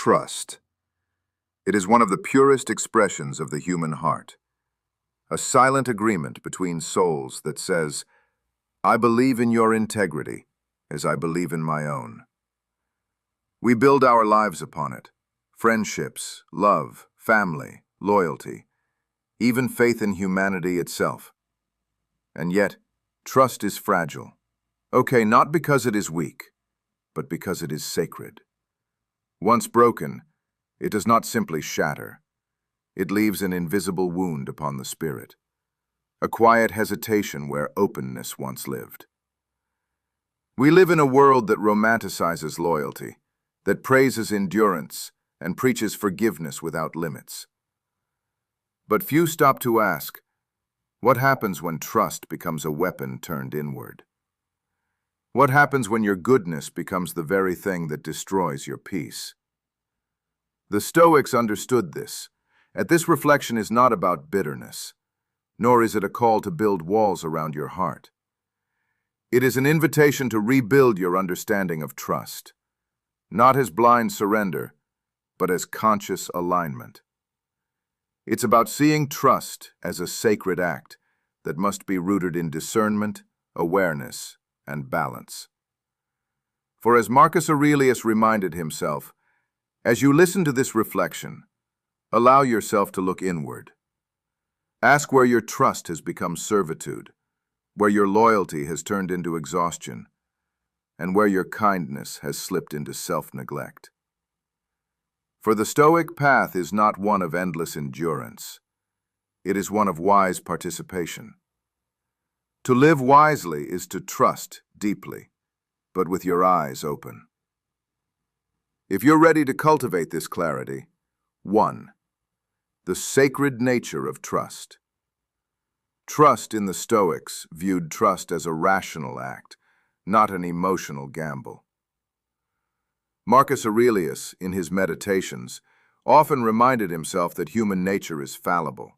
Trust. It is one of the purest expressions of the human heart, a silent agreement between souls that says, I believe in your integrity as I believe in my own. We build our lives upon it, friendships, love, family, loyalty, even faith in humanity itself. And yet, trust is fragile. Okay, not because it is weak, but because it is sacred. Once broken, it does not simply shatter. It leaves an invisible wound upon the spirit, a quiet hesitation where openness once lived. We live in a world that romanticizes loyalty, that praises endurance, and preaches forgiveness without limits. But few stop to ask, what happens when trust becomes a weapon turned inward? What happens when your goodness becomes the very thing that destroys your peace? The Stoics understood this, and this reflection is not about bitterness, nor is it a call to build walls around your heart. It is an invitation to rebuild your understanding of trust, not as blind surrender, but as conscious alignment. It's about seeing trust as a sacred act that must be rooted in discernment, awareness, and balance. For as Marcus Aurelius reminded himself, as you listen to this reflection, allow yourself to look inward. Ask where your trust has become servitude, where your loyalty has turned into exhaustion, and where your kindness has slipped into self-neglect. For the Stoic path is not one of endless endurance. It is one of wise participation. To live wisely is to trust deeply, but with your eyes open. If you're ready to cultivate this clarity, 1. The sacred nature of trust. Trust in the Stoics viewed trust as a rational act, not an emotional gamble. Marcus Aurelius, in his Meditations, often reminded himself that human nature is fallible,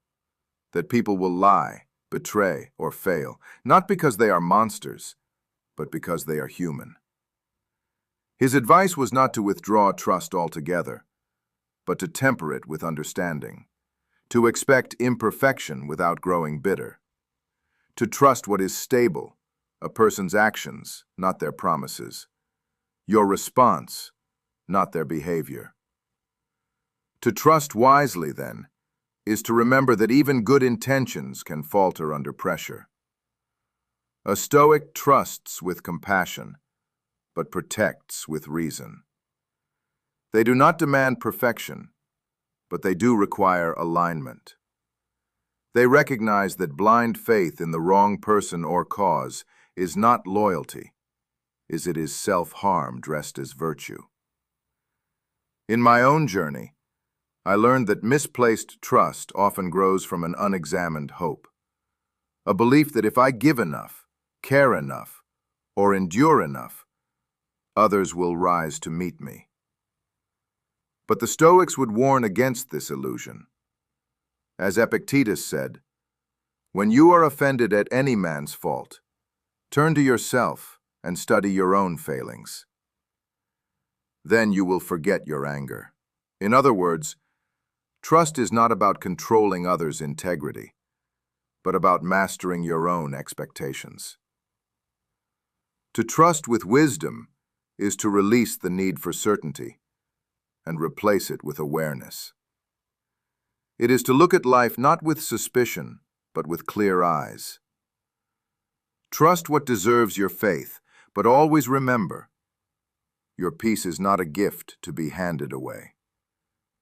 that people will lie, betray, or fail, not because they are monsters, but because they are human. His advice was not to withdraw trust altogether, but to temper it with understanding, to expect imperfection without growing bitter, to trust what is stable, a person's actions, not their promises, your response, not their behavior. To trust wisely, then, is to remember that even good intentions can falter under pressure. A Stoic trusts with compassion, but protects with reason. They do not demand perfection, but they do require alignment. They recognize that blind faith in the wrong person or cause is not loyalty, as it is self-harm dressed as virtue. In my own journey, I learned that misplaced trust often grows from an unexamined hope, a belief that if I give enough, care enough, or endure enough, others will rise to meet me. But the Stoics would warn against this illusion. As Epictetus said, when you are offended at any man's fault, turn to yourself and study your own failings. Then you will forget your anger. In other words, trust is not about controlling others' integrity, but about mastering your own expectations. To trust with wisdom is to release the need for certainty and replace it with awareness. It is to look at life not with suspicion, but with clear eyes. Trust what deserves your faith, but always remember, your peace is not a gift to be handed away.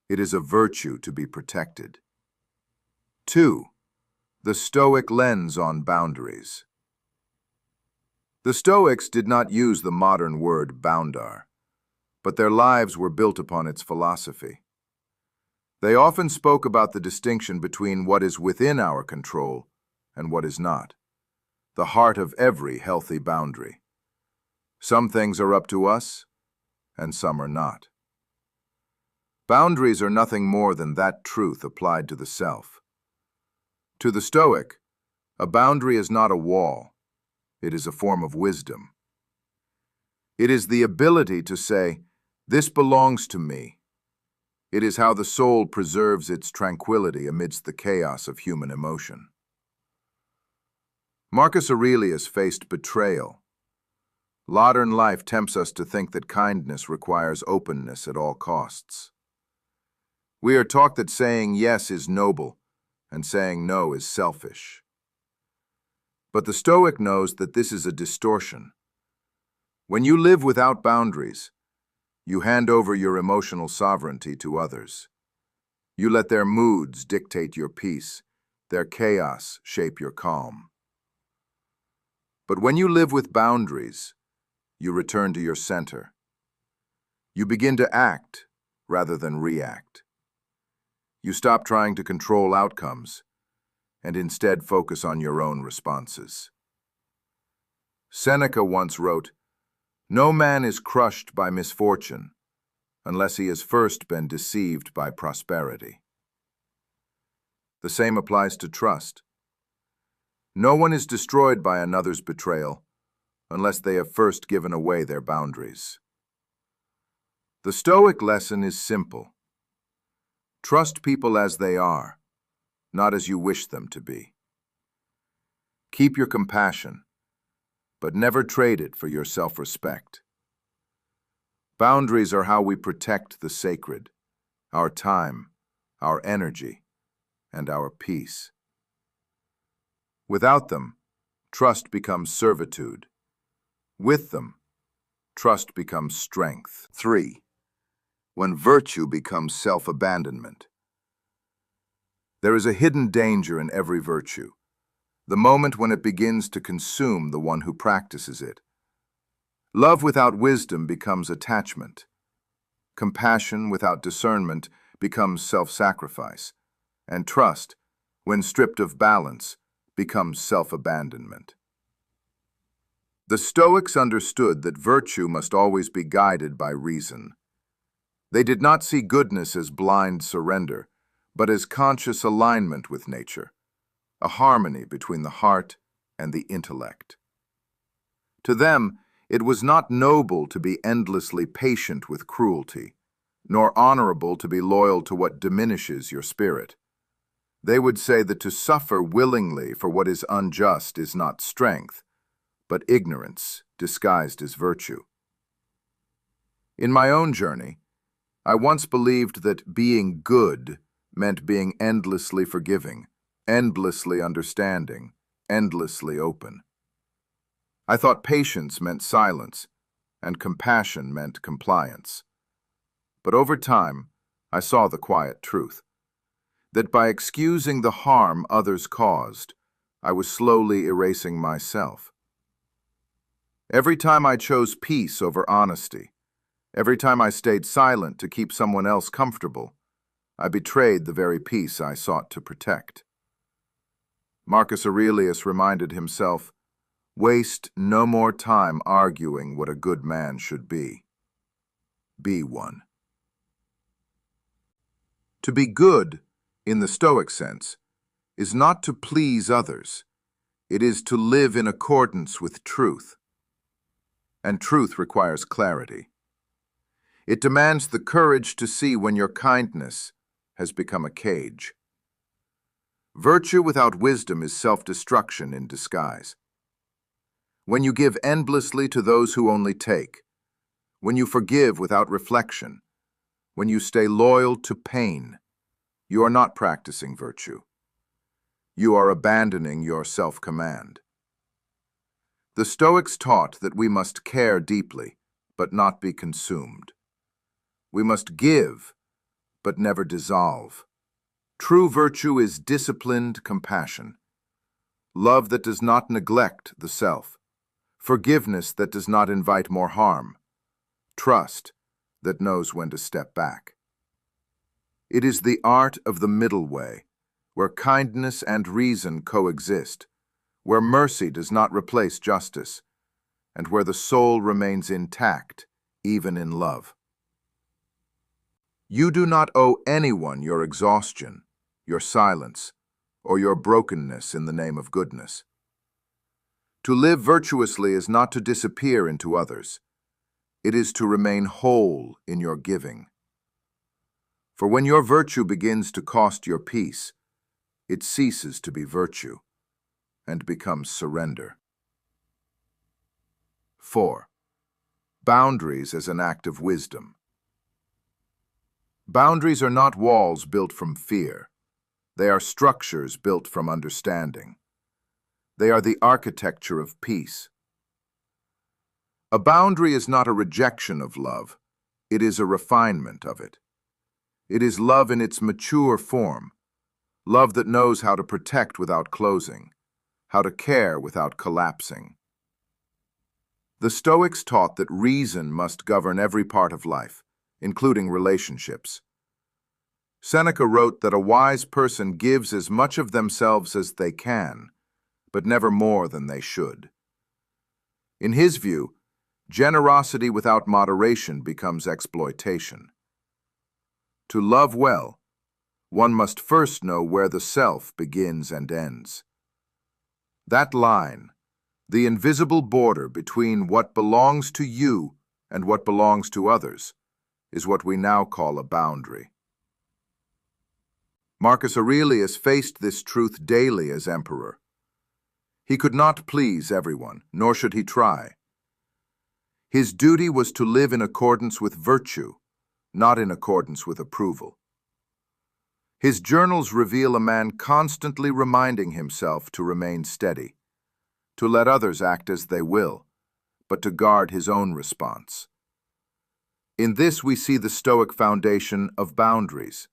It is a virtue to be protected. 2. The Stoic lens on boundaries. The Stoics did not use the modern word boundar, but their lives were built upon its philosophy. They often spoke about the distinction between what is within our control and what is not, the heart of every healthy boundary. Some things are up to us, and some are not. Boundaries are nothing more than that truth applied to the self. To the Stoic, a boundary is not a wall, it is a form of wisdom. It is the ability to say, "This belongs to me," It is how the soul preserves its tranquility amidst the chaos of human emotion. Marcus Aurelius faced betrayal. Modern life tempts us to think that kindness requires openness at all costs. We are taught that saying yes is noble and saying no is selfish. But the Stoic knows that this is a distortion. When you live without boundaries, you hand over your emotional sovereignty to others. You let their moods dictate your peace, their chaos shape your calm. But when you live with boundaries, you return to your center. You begin to act rather than react. You stop trying to control outcomes and instead focus on your own responses. Seneca once wrote, "No man is crushed by misfortune unless he has first been deceived by prosperity." The same applies to trust. No one is destroyed by another's betrayal unless they have first given away their boundaries. The Stoic lesson is simple. Trust people as they are, not as you wish them to be. Keep your compassion, but never trade it for your self-respect. Boundaries are how we protect the sacred, our time, our energy, and our peace. Without them, trust becomes servitude. With them, trust becomes strength. 3. When virtue becomes self-abandonment. There is a hidden danger in every virtue, the moment when it begins to consume the one who practices it. Love without wisdom becomes attachment. Compassion without discernment becomes self-sacrifice. And trust, when stripped of balance, becomes self-abandonment. The Stoics understood that virtue must always be guided by reason. They did not see goodness as blind surrender, but as conscious alignment with nature, a harmony between the heart and the intellect. To them, it was not noble to be endlessly patient with cruelty, nor honorable to be loyal to what diminishes your spirit. They would say that to suffer willingly for what is unjust is not strength, but ignorance disguised as virtue. In my own journey, I once believed that being good meant being endlessly forgiving, endlessly understanding, endlessly open. I thought patience meant silence, and compassion meant compliance. But over time, I saw the quiet truth, that by excusing the harm others caused, I was slowly erasing myself. Every time I chose peace over honesty, every time I stayed silent to keep someone else comfortable, I betrayed the very peace I sought to protect. Marcus Aurelius reminded himself, "Waste no more time arguing what a good man should be. Be one." To be good, in the Stoic sense, is not to please others. It is to live in accordance with truth. And truth requires clarity. It demands the courage to see when your kindness has become a cage. Virtue without wisdom is self-destruction in disguise. When you give endlessly to those who only take, when you forgive without reflection, when you stay loyal to pain, you are not practicing virtue. You are abandoning your self-command. The Stoics taught that we must care deeply, but not be consumed. We must give, but never dissolve. True virtue is disciplined compassion, love that does not neglect the self, forgiveness that does not invite more harm, trust that knows when to step back. It is the art of the middle way, where kindness and reason coexist, where mercy does not replace justice, and where the soul remains intact, even in love. You do not owe anyone your exhaustion, your silence, or your brokenness in the name of goodness. To live virtuously is not to disappear into others. It is to remain whole in your giving. For when your virtue begins to cost your peace, it ceases to be virtue and becomes surrender. 4. Boundaries as an act of wisdom. Boundaries are not walls built from fear. They are structures built from understanding. They are the architecture of peace. A boundary is not a rejection of love. It is a refinement of it. It is love in its mature form, love that knows how to protect without closing, how to care without collapsing. The Stoics taught that reason must govern every part of life, including relationships. Seneca wrote that a wise person gives as much of themselves as they can, but never more than they should. In his view, generosity without moderation becomes exploitation. To love well, one must first know where the self begins and ends. That line, the invisible border between what belongs to you and what belongs to others, is what we now call a boundary. Marcus Aurelius faced this truth daily as emperor. He could not please everyone, nor should he try. His duty was to live in accordance with virtue, not in accordance with approval. His journals reveal a man constantly reminding himself to remain steady, to let others act as they will, but to guard his own response. In this we see the Stoic foundation of boundaries.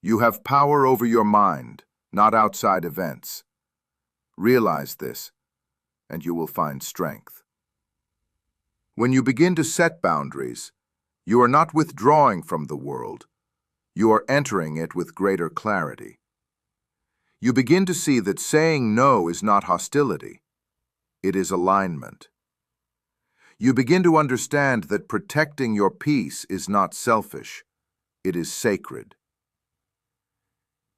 You have power over your mind, not outside events. Realize this, and you will find strength. When you begin to set boundaries, you are not withdrawing from the world. You are entering it with greater clarity. You begin to see that saying no is not hostility. It is alignment. You begin to understand that protecting your peace is not selfish. It is sacred.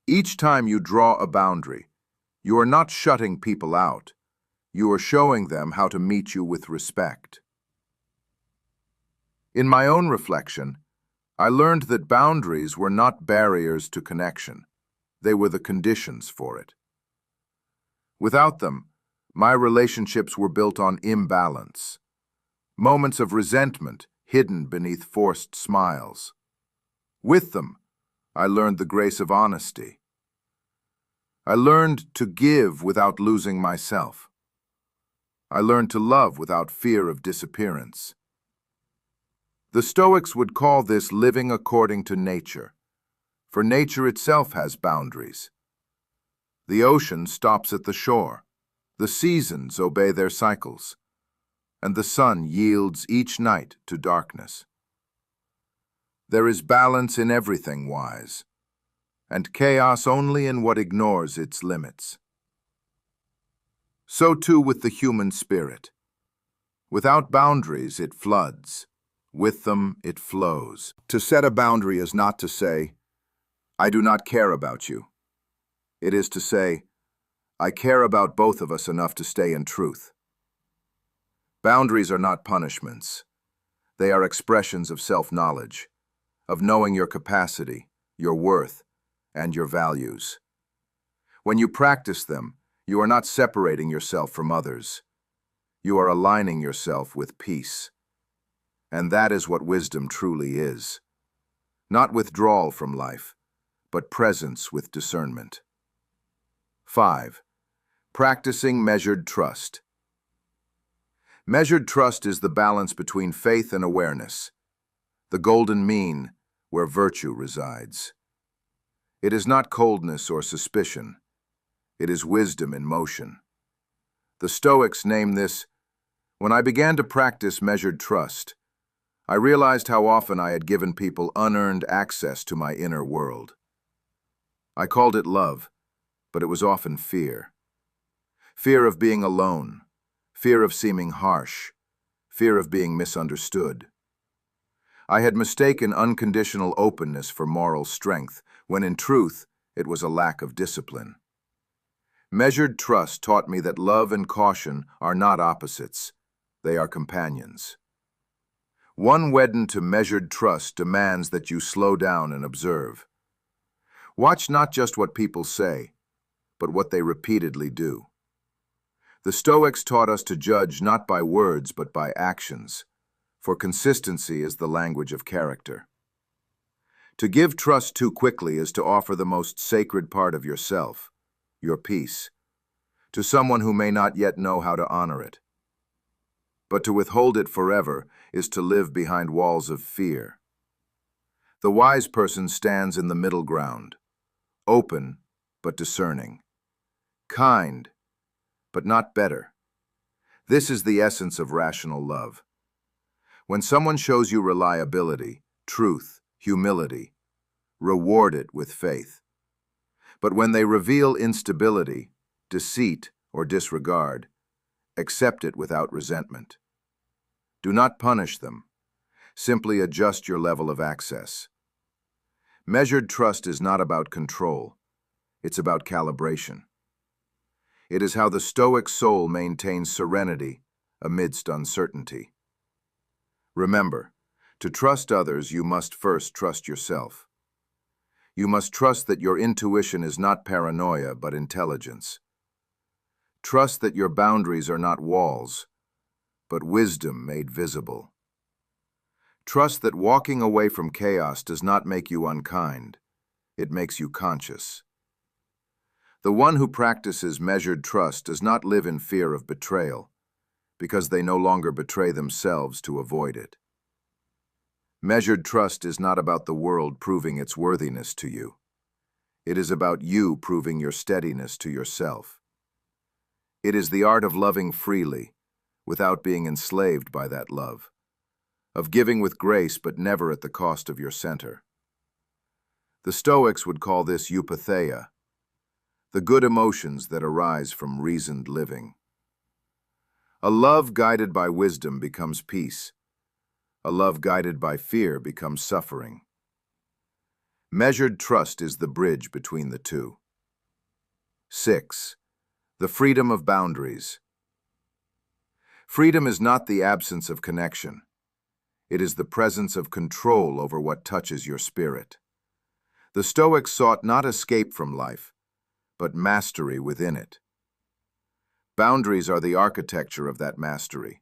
Each time you draw a boundary, you are not shutting people out. You are showing them how to meet you with respect. In my own reflection, I learned that boundaries were not barriers to connection. They were the conditions for it. Without them, my relationships were built on imbalance, moments of resentment hidden beneath forced smiles. With them, I learned the grace of honesty. I learned to give without losing myself. I learned to love without fear of disappearance. The Stoics would call this living according to nature, for nature itself has boundaries. The ocean stops at the shore, the seasons obey their cycles, and the sun yields each night to darkness. There is balance in everything wise, and chaos only in what ignores its limits. So too with the human spirit. Without boundaries, it floods. With them, it flows. To set a boundary is not to say, I do not care about you. It is to say, I care about both of us enough to stay in truth. Boundaries are not punishments. They are expressions of self-knowledge, of knowing your capacity, your worth, and your values. When you practice them, you are not separating yourself from others. You are aligning yourself with peace. And that is what wisdom truly is. Not withdrawal from life, but presence with discernment. 5. Practicing measured trust. Measured trust is the balance between faith and awareness, the golden mean where virtue resides. It is not coldness or suspicion. It is wisdom in motion. The Stoics name this, when I began to practice measured trust, I realized how often I had given people unearned access to my inner world. I called it love, but it was often fear. Fear of being alone, fear of seeming harsh, fear of being misunderstood. I had mistaken unconditional openness for moral strength, when in truth, it was a lack of discipline. Measured trust taught me that love and caution are not opposites. They are companions. One wedded to measured trust demands that you slow down and observe. Watch not just what people say, but what they repeatedly do. The Stoics taught us to judge not by words but by actions, for consistency is the language of character. To give trust too quickly is to offer the most sacred part of yourself, your peace, to someone who may not yet know how to honor it. But to withhold it forever is to live behind walls of fear. The wise person stands in the middle ground, open but discerning, kind but not better. This is the essence of rational love. When someone shows you reliability, truth, humility, reward it with faith. But when they reveal instability, deceit, or disregard, accept it without resentment. Do not punish them. Simply adjust your level of access. Measured trust is not about control. It's about calibration. It is how the Stoic soul maintains serenity amidst uncertainty. Remember, to trust others, you must first trust yourself. You must trust that your intuition is not paranoia, but intelligence. Trust that your boundaries are not walls, but wisdom made visible. Trust that walking away from chaos does not make you unkind. It makes you conscious. The one who practices measured trust does not live in fear of betrayal, because they no longer betray themselves to avoid it. Measured trust is not about the world proving its worthiness to you. It is about you proving your steadiness to yourself. It is the art of loving freely, without being enslaved by that love, of giving with grace but never at the cost of your center. The Stoics would call this eupatheia, the good emotions that arise from reasoned living. A love guided by wisdom becomes peace. A love guided by fear becomes suffering. Measured trust is the bridge between the two. 6. The freedom of boundaries. Freedom is not the absence of connection. It is the presence of control over what touches your spirit. The Stoics sought not escape from life, but mastery within it. Boundaries are the architecture of that mastery,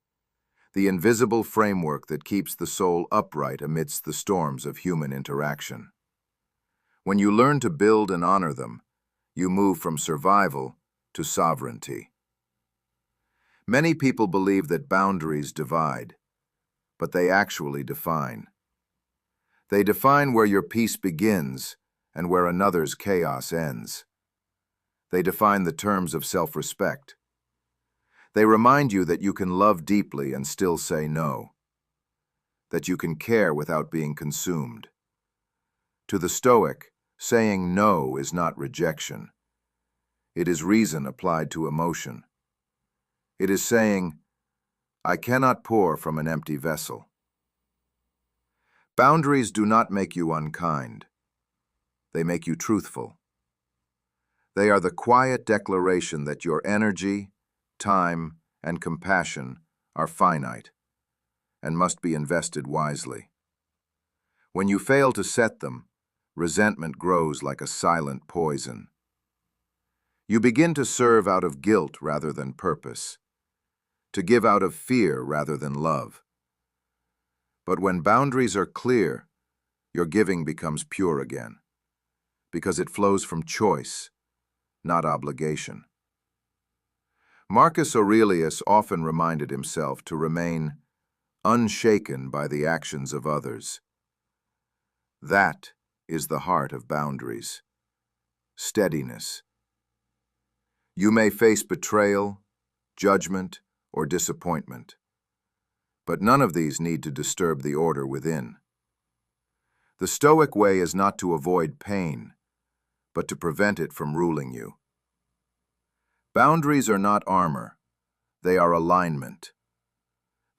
the invisible framework that keeps the soul upright amidst the storms of human interaction. When you learn to build and honor them, you move from survival to sovereignty. Many people believe that boundaries divide, but they actually define. They define where your peace begins and where another's chaos ends. They define the terms of self-respect. They remind you that you can love deeply and still say no, that you can care without being consumed. To the Stoic, saying no is not rejection. It is reason applied to emotion. It is saying, I cannot pour from an empty vessel. Boundaries do not make you unkind. They make you truthful. They are the quiet declaration that your energy, time, and compassion are finite and must be invested wisely. When you fail to set them, resentment grows like a silent poison. You begin to serve out of guilt rather than purpose, to give out of fear rather than love. But when boundaries are clear, your giving becomes pure again, because it flows from choice, not obligation. Marcus Aurelius often reminded himself to remain unshaken by the actions of others. That is the heart of boundaries. Steadiness. You may face betrayal, judgment, or disappointment, but none of these need to disturb the order within. The Stoic way is not to avoid pain, but to prevent it from ruling you. Boundaries are not armor, they are alignment.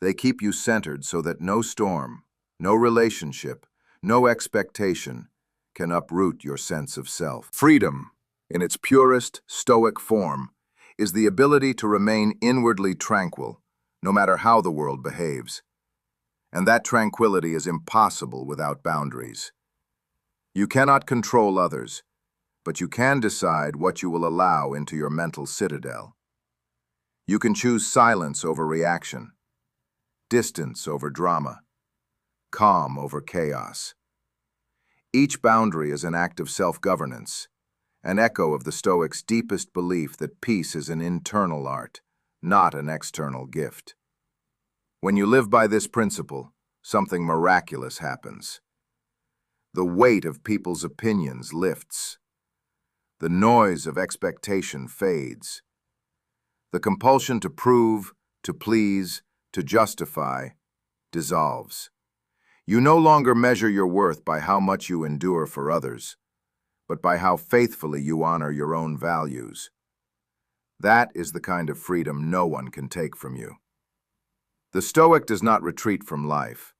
They keep you centered so that no storm, no relationship, no expectation can uproot your sense of self. Freedom, in its purest Stoic form, is the ability to remain inwardly tranquil, no matter how the world behaves. and that tranquility is impossible without boundaries. You cannot control others, but you can decide what you will allow into your mental citadel. You can choose silence over reaction, distance over drama, calm over chaos. Each boundary is an act of self-governance, an echo of the Stoics' deepest belief that peace is an internal art, not an external gift. When you live by this principle, something miraculous happens. The weight of people's opinions lifts. The noise of expectation fades. The compulsion to prove, to please, to justify dissolves. You no longer measure your worth by how much you endure for others, but by how faithfully you honor your own values. That is the kind of freedom no one can take from you. The Stoic does not retreat from life.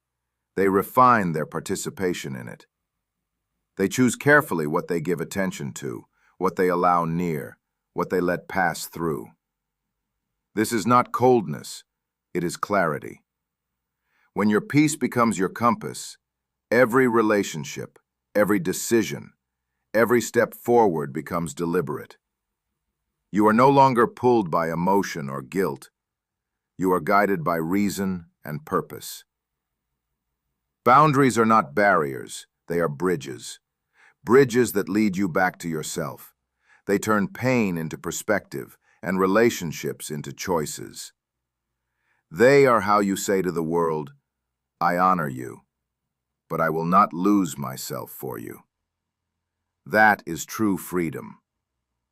They refine their participation in it. They choose carefully what they give attention to, what they allow near, what they let pass through. This is not coldness, it is clarity. When your peace becomes your compass, every relationship, every decision, every step forward becomes deliberate. You are no longer pulled by emotion or guilt. You are guided by reason and purpose. Boundaries are not barriers, they are bridges. Bridges that lead you back to yourself. They turn pain into perspective and relationships into choices. They are how you say to the world, I honor you, but I will not lose myself for you. That is true freedom.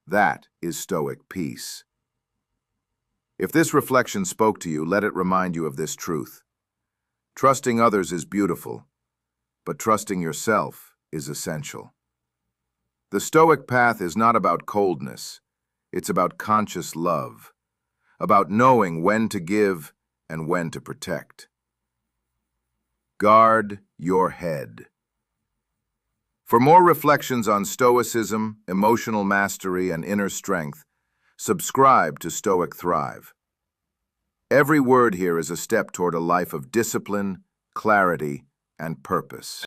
That is Stoic peace. If this reflection spoke to you, let it remind you of this truth. Trusting others is beautiful, but trusting yourself is essential. The Stoic path is not about coldness, it's about conscious love, about knowing when to give and when to protect. Guard your head. For more reflections on Stoicism, emotional mastery, and inner strength, subscribe to Stoic Thryve. Every word here is a step toward a life of discipline, clarity, and purpose.